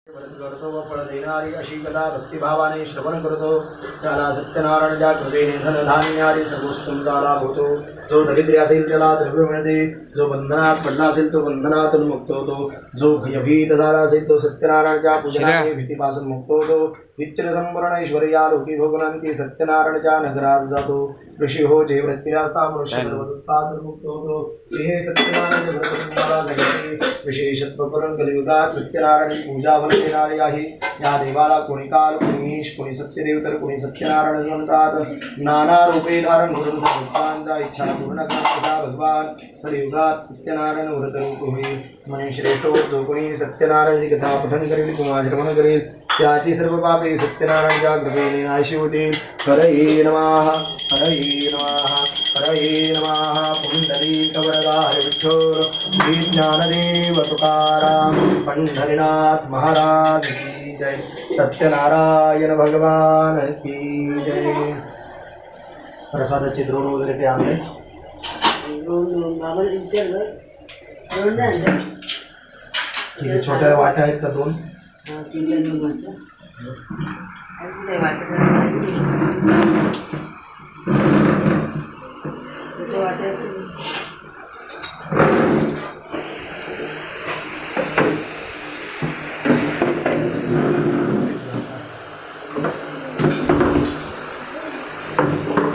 करतो व फळ देणारी अशी कथा भक्तिभावाने श्रवण करतो त्याला सत्यनारायणच्या कृपेने धन धान्यादी सर्वोत्तमचा लाभ होतो। जो दरिद्री असेल त्याला द्रव्य मिळते, जो बंधनात पडला असेल तो बंधनातून मुक्त होतो, जो भयभीत झाला असेल तो सत्यनारायणच्या पूजनाने भीतीपासून मुक्त होतो। नित्य संपूर्ण ऐश्वर्या लोकी भोगनांती सत्यनारायणच्या नगरास जातो। ऋषी हो जे वृत्तीरास्ता मनुष्य सर्वदुःखातून मुक्त होतो। हे सत्यनारायण व्रतकुंभाला जगते विशेषत्व करून कलियुगात सत्यनारायण पूजा देणारी आहे। या देवाला कोणी काल, कोणी ईश, कोणी सत्यदेव तर कोणी सत्यनारायण म्हणतात। नाना रूपे धारण करून भक्तांच्या इच्छा पूर्ण करणारा भगवान कलियुगात सत्यनारायण व्रत रूप होईल। म्हणून श्रेष्ठ जो कोणी सत्यनारायणाची कथा पठन करेल किंवा श्रवण करेल त्याची सर्व पापे सत्यनारायणच्या कृपेने नाशी होतील। हरये नमः, हरये नमः, हरये नमः। पुंडरीक वरदाय विठ्ठल श्री ज्ञानदेव तुकाराम पंढरीनाथ महाराज की जय। सत्यनारायण भगवान की जय। प्रसादाचे द्रोण वगैरे ते आणले छोट्या वाट्या आहेत का दोन? वाटत